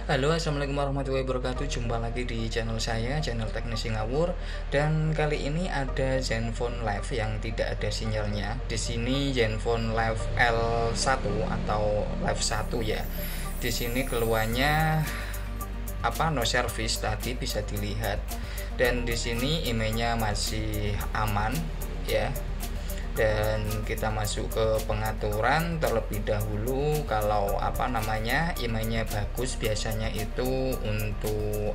Halo, assalamualaikum warahmatullahi wabarakatuh. Jumpa lagi di channel saya, channel Teknisi Ngawur. Dan kali ini ada Zenfone Live yang tidak ada sinyalnya. Di sini Zenfone Live L1 atau Live 1 ya. Di sini keluarnya no service tadi bisa dilihat. Dan di sini emailnya masih aman ya. Dan kita masuk ke pengaturan terlebih dahulu. Kalau emailnya bagus, biasanya itu untuk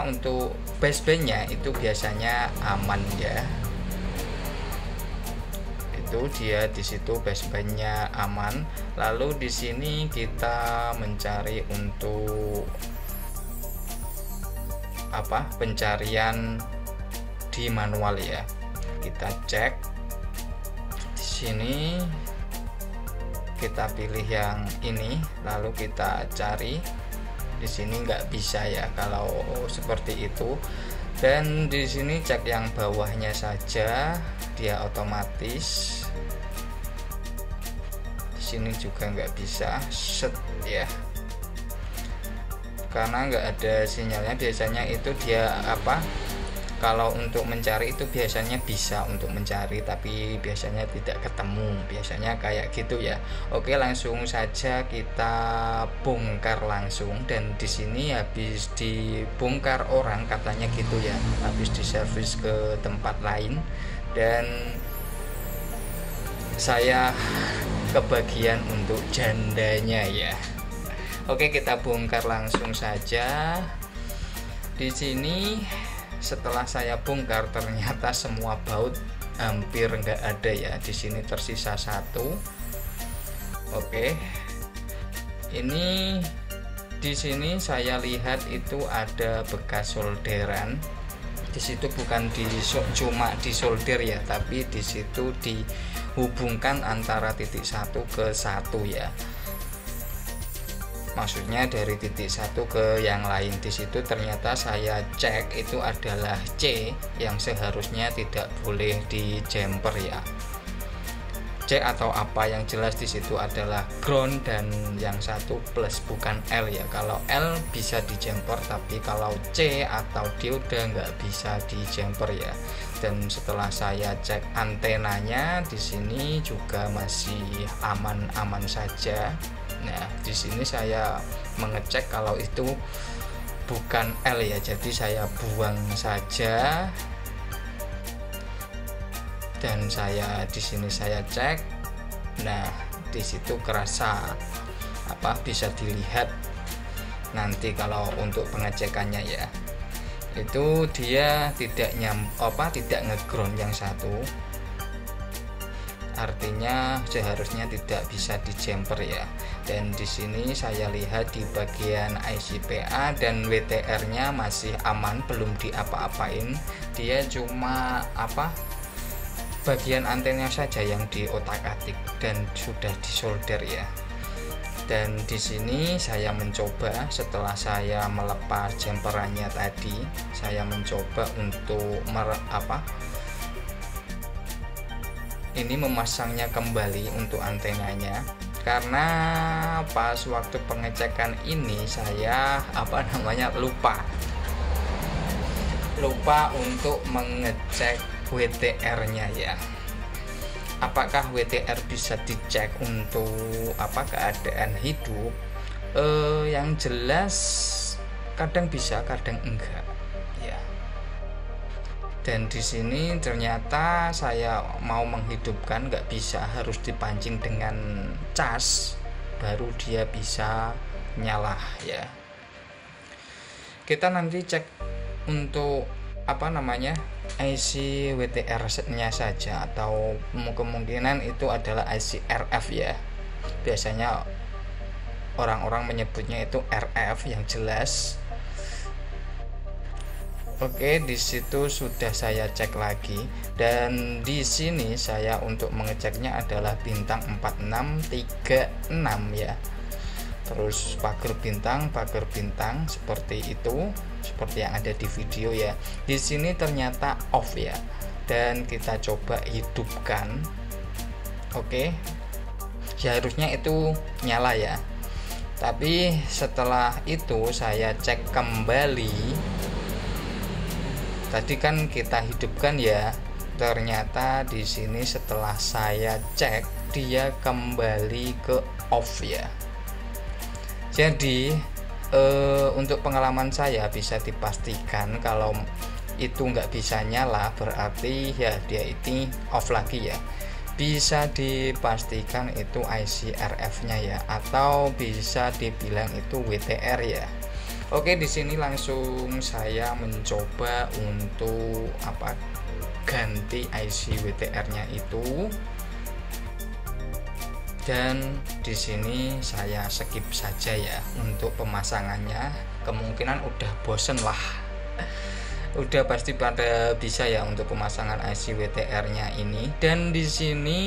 untuk basebandnya itu biasanya aman ya. Itu dia di situ basebandnya aman. Lalu di sini kita mencari untuk pencarian di manual ya. Kita cek di sini, kita pilih yang ini, lalu kita cari. Di sini nggak bisa ya kalau seperti itu. Dan di sini cek yang bawahnya saja, dia otomatis. Di sini juga nggak bisa set ya, karena nggak ada sinyalnya. Biasanya itu dia kalau untuk mencari itu biasanya bisa untuk mencari, tapi biasanya tidak ketemu, biasanya kayak gitu ya. Oke, langsung saja kita bongkar langsung. Dan di sini habis dibongkar orang katanya gitu ya, habis diservis ke tempat lain, dan saya kebagian untuk jandanya ya. Oke, kita bongkar langsung saja. Di sini setelah saya bongkar ternyata semua baut hampir nggak ada ya. Di sini tersisa satu. Oke, ini di sini saya lihat itu ada bekas solderan. Di situ bukan cuma disolder ya, tapi di situ dihubungkan antara titik satu ke satu ya. Maksudnya dari titik satu ke yang lain. Di situ ternyata saya cek itu adalah C yang seharusnya tidak boleh di jumper ya. C atau apa, yang jelas di situ adalah ground dan yang satu plus, bukan L ya. Kalau L bisa di jumper, tapi kalau C atau dioda nggak bisa di jumper ya. Dan setelah saya cek antenanya, di sini juga masih aman-aman saja. Nah, di sini saya mengecek kalau itu bukan L ya, jadi saya buang saja. Dan saya di sini saya cek. Nah, di situ kerasa bisa dilihat nanti kalau untuk pengecekannya ya. Itu dia tidak tidak ngeground yang satu. Artinya seharusnya tidak bisa di jumper ya. Dan di sini saya lihat di bagian IC-PA dan WTR-nya masih aman, belum diapa-apain. Dia cuma bagian antena saja yang diotak-atik dan sudah disolder ya. Dan di sini saya mencoba, setelah saya melepas jumperannya tadi, saya mencoba untuk ini memasangnya kembali untuk antenanya. Karena pas waktu pengecekan ini saya lupa untuk mengecek WTR-nya ya. Apakah WTR bisa dicek untuk keadaan hidup? Yang jelas kadang bisa, kadang enggak ya. Dan di sini ternyata saya mau menghidupkan nggak bisa, harus dipancing dengan cas baru dia bisa nyala ya. Kita nanti cek untuk IC WTR-nya saja, atau kemungkinan itu adalah IC RF ya. Biasanya orang-orang menyebutnya itu RF yang jelas. Oke, di situ sudah saya cek lagi, dan di sini saya untuk mengeceknya adalah bintang 4636 ya. Terus pagar bintang seperti itu, seperti yang ada di video ya. Di sini ternyata off ya, dan kita coba hidupkan. Oke, seharusnya itu nyala ya. Tapi setelah itu saya cek kembali. Tadi kan kita hidupkan ya. Ternyata di sini setelah saya cek dia kembali ke off ya. Jadi untuk pengalaman saya bisa dipastikan kalau itu nggak bisa nyala, berarti ya dia ini off lagi ya. Bisa dipastikan itu IC RF-nya ya, atau bisa dibilang itu WTR ya. Oke, di sini langsung saya mencoba untuk ganti IC WTR-nya itu. Dan di sini saya skip saja ya untuk pemasangannya. Kemungkinan udah bosen lah. Udah pasti pada bisa ya untuk pemasangan IC WTR-nya ini. Dan di sini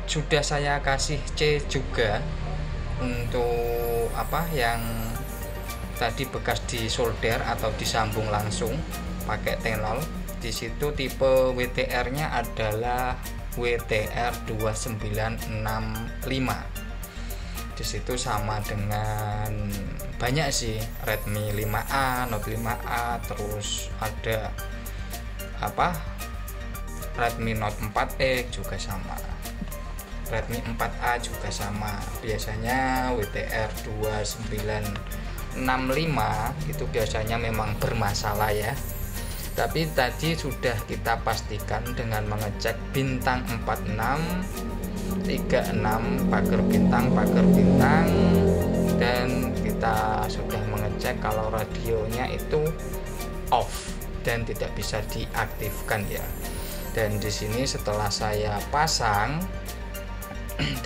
sudah saya kasih C juga untuk yang tadi bekas disolder atau disambung langsung pakai tenol. Di situ tipe WTR-nya adalah WTR 2965. Di situ sama dengan banyak sih, Redmi 5A, Note 5A, terus ada Redmi Note 4X juga sama, Redmi 4A juga sama. Biasanya WTR 2965 itu biasanya memang bermasalah ya. Tapi tadi sudah kita pastikan dengan mengecek bintang 46 36 pagar bintang, dan kita sudah mengecek kalau radionya itu off dan tidak bisa diaktifkan ya. Dan di sini setelah saya pasang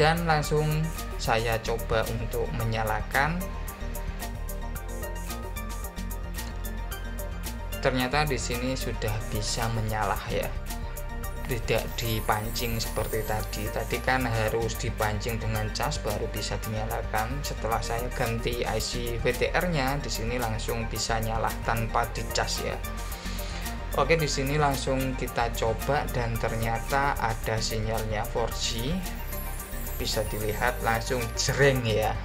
dan langsung saya coba untuk menyalakan, ternyata di sini sudah bisa menyala ya. Tidak dipancing seperti tadi kan harus dipancing dengan cas baru bisa dinyalakan. Setelah saya ganti IC WTR-nya, di sini langsung bisa nyala tanpa dicas ya. Oke, di sini langsung kita coba dan ternyata ada sinyalnya 4G. Bisa dilihat langsung jreng ya.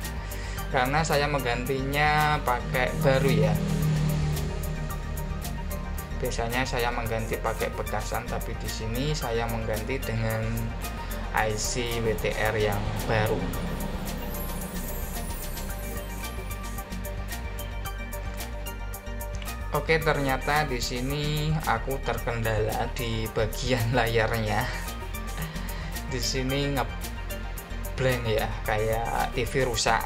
Karena saya menggantinya pakai baru ya. Biasanya saya mengganti pakai bekasan, tapi di sini saya mengganti dengan IC WTR yang baru. Oke, ternyata di sini aku terkendala di bagian layarnya. Di sini ngeblank ya, kayak TV rusak.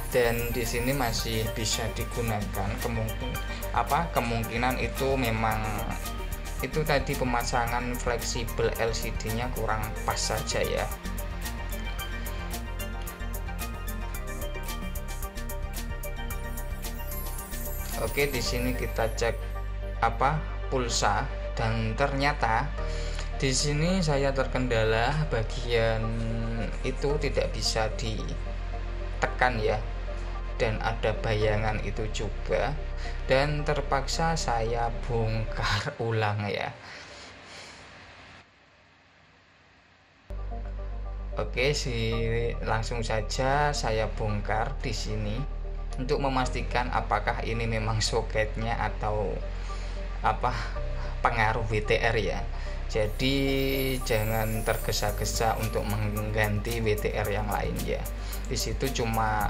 Dan di sini masih bisa digunakan. Kemungkinan itu memang itu tadi pemasangan fleksibel LCD-nya kurang pas saja ya. Oke, di sini kita cek pulsa dan ternyata di sini saya terkendala bagian itu tidak bisa ditekan ya. Dan ada bayangan itu juga, dan terpaksa saya bongkar ulang ya. Oke, langsung saja saya bongkar di sini untuk memastikan apakah ini memang soketnya atau pengaruh WTR ya. Jadi jangan tergesa-gesa untuk mengganti WTR yang lain ya. Di situ cuma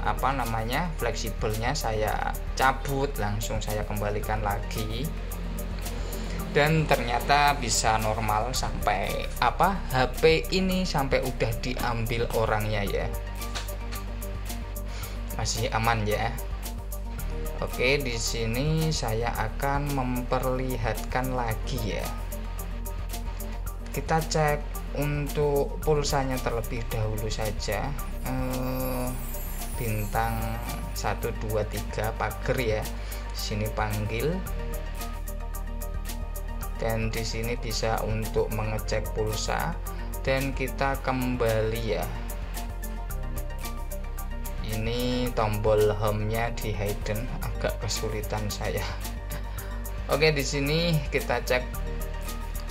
fleksibelnya saya cabut, langsung saya kembalikan lagi. Dan ternyata bisa normal sampai HP ini sampai udah diambil orangnya ya. Masih aman ya. Oke, di sini saya akan memperlihatkan lagi ya. Kita cek untuk pulsanya terlebih dahulu saja. Bintang 123 pagar ya. Sini panggil. Dan di sini bisa untuk mengecek pulsa dan kita kembali ya. Ini tombol home-nya di hidden, agak kesulitan saya. Oke, di sini kita cek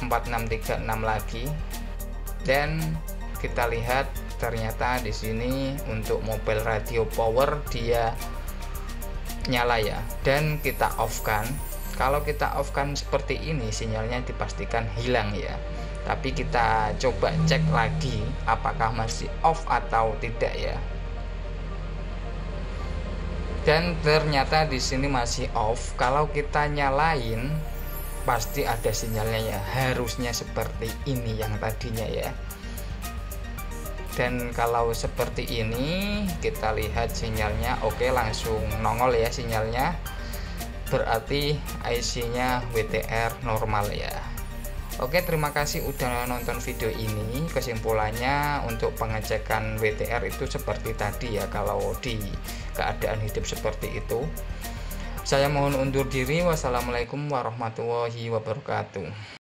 4636 lagi dan kita lihat ternyata di sini untuk mobile radio power dia nyala ya, dan kita off kan. Kalau kita off kan seperti ini, sinyalnya dipastikan hilang ya. Tapi kita coba cek lagi apakah masih off atau tidak ya. Dan ternyata di sini masih off. Kalau kita nyalain pasti ada sinyalnya ya. Harusnya seperti ini yang tadinya ya. Dan kalau seperti ini kita lihat sinyalnya oke, langsung nongol ya sinyalnya. Berarti IC-nya WTR normal ya. Oke, terima kasih udah nonton video ini. Kesimpulannya untuk pengecekan WTR itu seperti tadi ya, kalau di keadaan hidup seperti itu. Saya mohon undur diri. Wassalamualaikum warahmatullahi wabarakatuh.